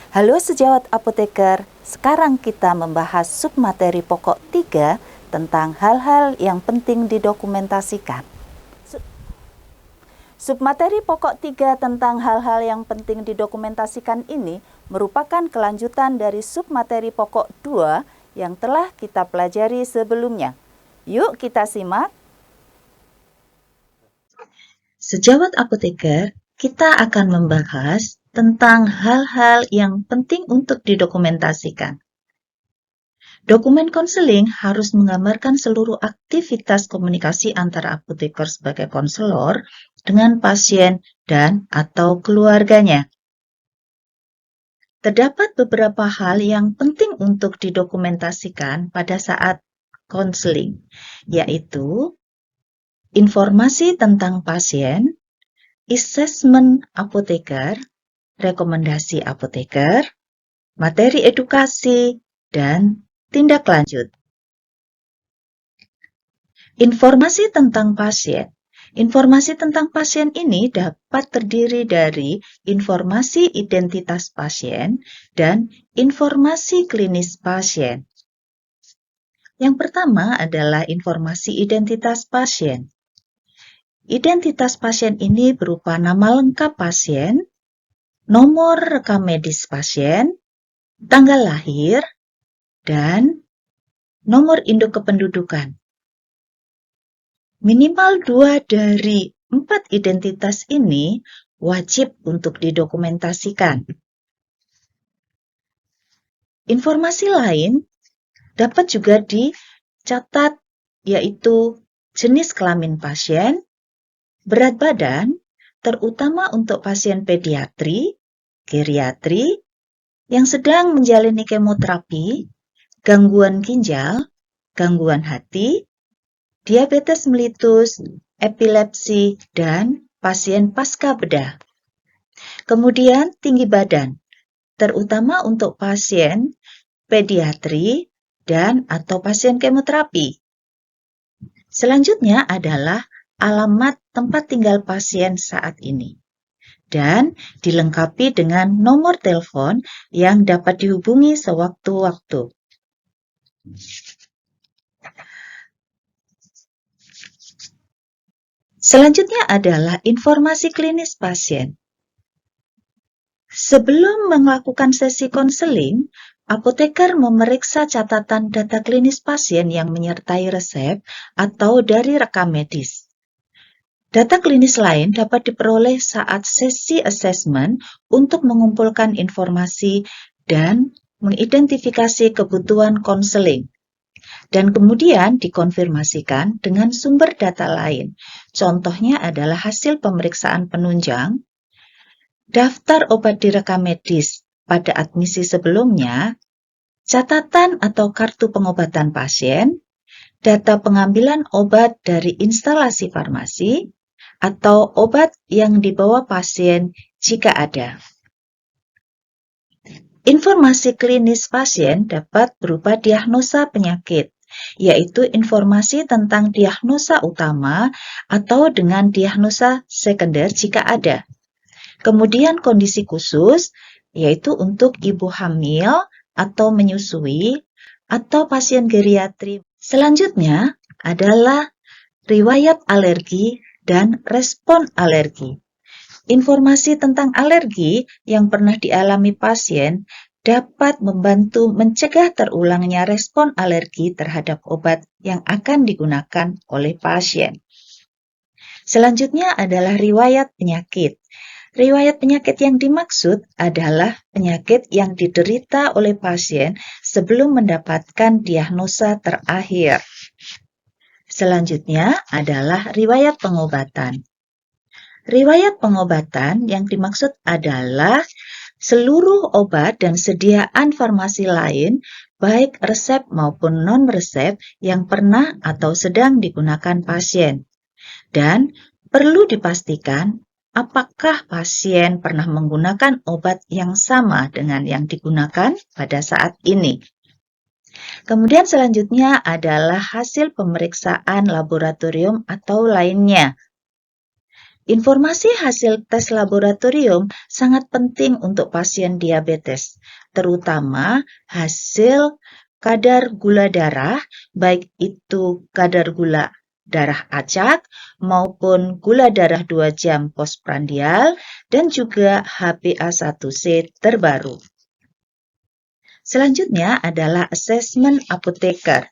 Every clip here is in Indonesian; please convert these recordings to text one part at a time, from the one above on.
Halo sejawat apoteker, sekarang kita membahas submateri pokok 3 tentang hal-hal yang penting didokumentasikan. Submateri pokok 3 tentang hal-hal yang penting didokumentasikan ini merupakan kelanjutan dari submateri pokok 2 yang telah kita pelajari sebelumnya. Yuk kita simak. Sejawat apoteker, kita akan membahas tentang hal-hal yang penting untuk didokumentasikan. Dokumen konseling harus menggambarkan seluruh aktivitas komunikasi antara apoteker sebagai konselor dengan pasien dan atau keluarganya. Terdapat beberapa hal yang penting untuk didokumentasikan pada saat konseling, yaitu informasi tentang pasien, asesmen apoteker, rekomendasi apoteker, materi edukasi, dan tindak lanjut. Informasi tentang pasien. Informasi tentang pasien ini dapat terdiri dari informasi identitas pasien dan informasi klinis pasien. Yang pertama adalah informasi identitas pasien. Identitas pasien ini berupa nama lengkap pasien, nomor rekam medis pasien, tanggal lahir, dan nomor induk kependudukan. Minimal 2 dari 4 identitas ini wajib untuk didokumentasikan. Informasi lain dapat juga dicatat, yaitu jenis kelamin pasien, berat badan, terutama untuk pasien pediatri, geriatri, yang sedang menjalani kemoterapi, gangguan ginjal, gangguan hati, diabetes melitus, epilepsi, dan pasien pasca bedah. Kemudian tinggi badan, terutama untuk pasien pediatri dan atau pasien kemoterapi. Selanjutnya adalah alamat tempat tinggal pasien saat ini. Dan dilengkapi dengan nomor telepon yang dapat dihubungi sewaktu-waktu. Selanjutnya adalah informasi klinis pasien. Sebelum melakukan sesi konseling, apoteker memeriksa catatan data klinis pasien yang menyertai resep atau dari rekam medis. Data klinis lain dapat diperoleh saat sesi asesmen untuk mengumpulkan informasi dan mengidentifikasi kebutuhan konseling. Dan kemudian dikonfirmasikan dengan sumber data lain. Contohnya adalah hasil pemeriksaan penunjang, daftar obat di rekam medis pada admisi sebelumnya, catatan atau kartu pengobatan pasien, data pengambilan obat dari instalasi farmasi, atau obat yang dibawa pasien jika ada. Informasi klinis pasien dapat berupa diagnosa penyakit, yaitu informasi tentang diagnosa utama atau dengan diagnosa sekunder jika ada. Kemudian kondisi khusus, yaitu untuk ibu hamil atau menyusui atau pasien geriatri. Selanjutnya adalah riwayat alergi dan respon alergi. Informasi tentang alergi yang pernah dialami pasien dapat membantu mencegah terulangnya respon alergi terhadap obat yang akan digunakan oleh pasien. Selanjutnya adalah riwayat penyakit. Riwayat penyakit yang dimaksud adalah penyakit yang diderita oleh pasien sebelum mendapatkan diagnosa terakhir. Selanjutnya adalah riwayat pengobatan. Riwayat pengobatan yang dimaksud adalah seluruh obat dan sediaan farmasi lain, baik resep maupun non-resep yang pernah atau sedang digunakan pasien. Dan perlu dipastikan apakah pasien pernah menggunakan obat yang sama dengan yang digunakan pada saat ini. Kemudian selanjutnya adalah hasil pemeriksaan laboratorium atau lainnya. Informasi hasil tes laboratorium sangat penting untuk pasien diabetes, terutama hasil kadar gula darah, baik itu kadar gula darah acak maupun gula darah 2 jam postprandial dan juga HbA1c terbaru. Selanjutnya adalah asesmen apoteker.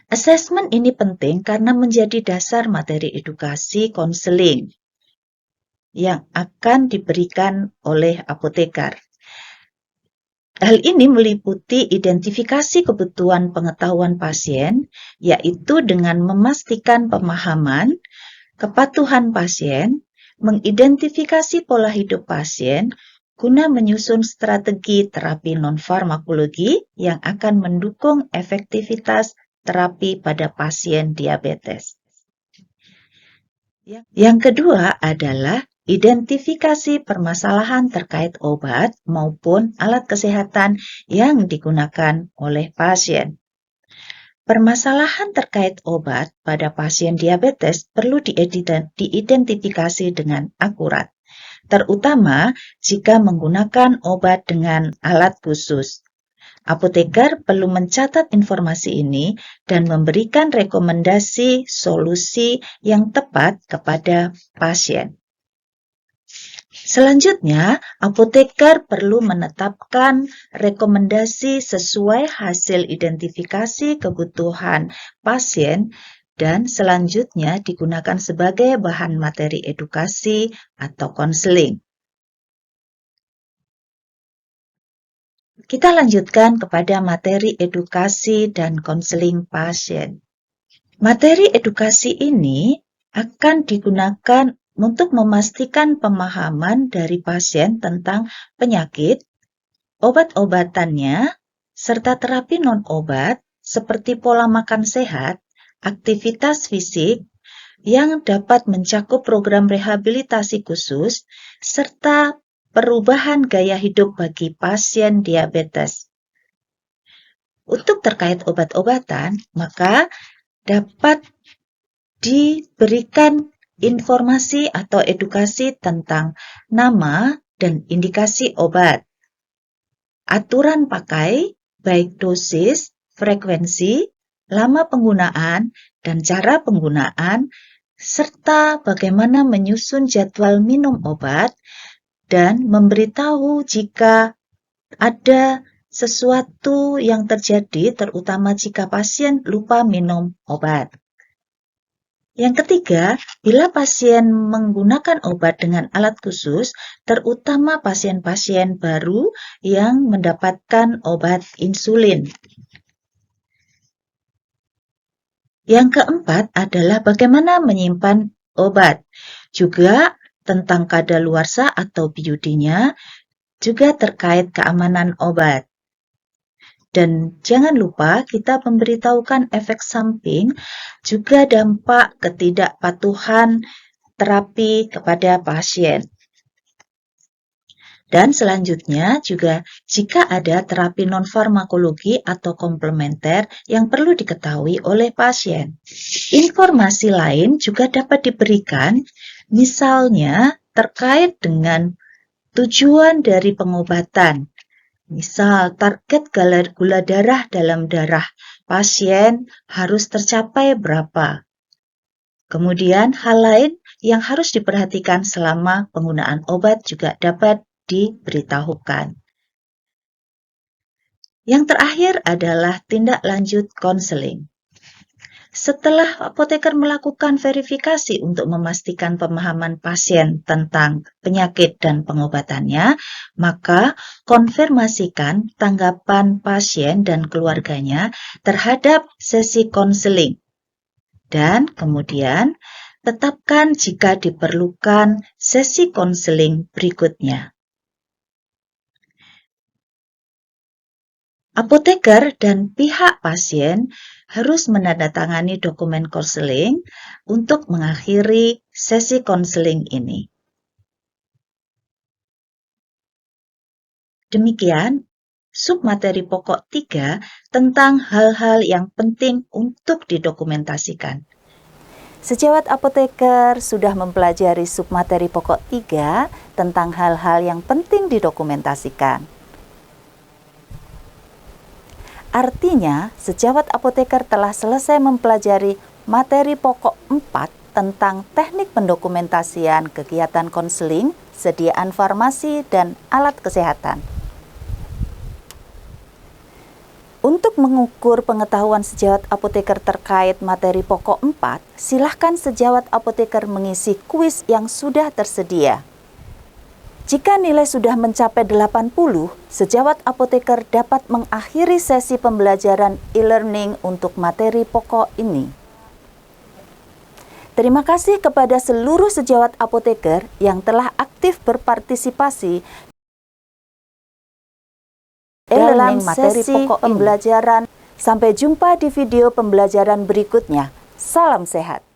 Asesmen ini penting karena menjadi dasar materi edukasi konseling yang akan diberikan oleh apoteker. Hal ini meliputi identifikasi kebutuhan pengetahuan pasien, yaitu dengan memastikan pemahaman, kepatuhan pasien, mengidentifikasi pola hidup pasien, guna menyusun strategi terapi non-farmakologi yang akan mendukung efektivitas terapi pada pasien diabetes. Yang kedua adalah identifikasi permasalahan terkait obat maupun alat kesehatan yang digunakan oleh pasien. Permasalahan terkait obat pada pasien diabetes perlu diidentifikasi dengan akurat, terutama jika menggunakan obat dengan alat khusus. Apoteker perlu mencatat informasi ini dan memberikan rekomendasi solusi yang tepat kepada pasien. Selanjutnya, apoteker perlu menetapkan rekomendasi sesuai hasil identifikasi kebutuhan pasien dan selanjutnya digunakan sebagai bahan materi edukasi atau konseling. Kita lanjutkan kepada materi edukasi dan konseling pasien. Materi edukasi ini akan digunakan untuk memastikan pemahaman dari pasien tentang penyakit, obat-obatannya, serta terapi non-obat seperti pola makan sehat, aktivitas fisik yang dapat mencakup program rehabilitasi khusus, serta perubahan gaya hidup bagi pasien diabetes. Untuk terkait obat-obatan, maka dapat diberikan informasi atau edukasi tentang nama dan indikasi obat, aturan pakai, baik dosis, frekuensi, lama penggunaan, dan cara penggunaan, serta bagaimana menyusun jadwal minum obat, dan memberitahu jika ada sesuatu yang terjadi, terutama jika pasien lupa minum obat. Yang ketiga, bila pasien menggunakan obat dengan alat khusus, terutama pasien-pasien baru yang mendapatkan obat insulin. Yang keempat adalah bagaimana menyimpan obat. Juga tentang kadaluarsa atau BUD-nya, juga terkait keamanan obat. Dan jangan lupa kita memberitahukan efek samping, juga dampak ketidakpatuhan terapi kepada pasien. Dan selanjutnya juga jika ada terapi non-farmakologi atau komplementer yang perlu diketahui oleh pasien. Informasi lain juga dapat diberikan, misalnya terkait dengan tujuan dari pengobatan. Misal, target gula darah dalam darah pasien harus tercapai berapa. Kemudian, hal lain yang harus diperhatikan selama penggunaan obat juga dapat diberitahukan. Yang terakhir adalah tindak lanjut konseling. Setelah apoteker melakukan verifikasi untuk memastikan pemahaman pasien tentang penyakit dan pengobatannya, maka konfirmasikan tanggapan pasien dan keluarganya terhadap sesi konseling. Dan kemudian tetapkan jika diperlukan sesi konseling berikutnya. Apoteker dan pihak pasien harus menandatangani dokumen konseling untuk mengakhiri sesi konseling ini. Demikian submateri pokok 3 tentang hal-hal yang penting untuk didokumentasikan. Sejawat apoteker sudah mempelajari submateri pokok 3 tentang hal-hal yang penting didokumentasikan. Artinya, sejawat apoteker telah selesai mempelajari materi pokok 4 tentang teknik pendokumentasian kegiatan konseling, sediaan farmasi, dan alat kesehatan. Untuk mengukur pengetahuan sejawat apoteker terkait materi pokok 4, silahkan sejawat apoteker mengisi kuis yang sudah tersedia. Jika nilai sudah mencapai 80, sejawat apoteker dapat mengakhiri sesi pembelajaran e-learning untuk materi pokok ini. Terima kasih kepada seluruh sejawat apoteker yang telah aktif berpartisipasi dalam materi pokok pembelajaran. Sampai jumpa di video pembelajaran berikutnya. Salam sehat.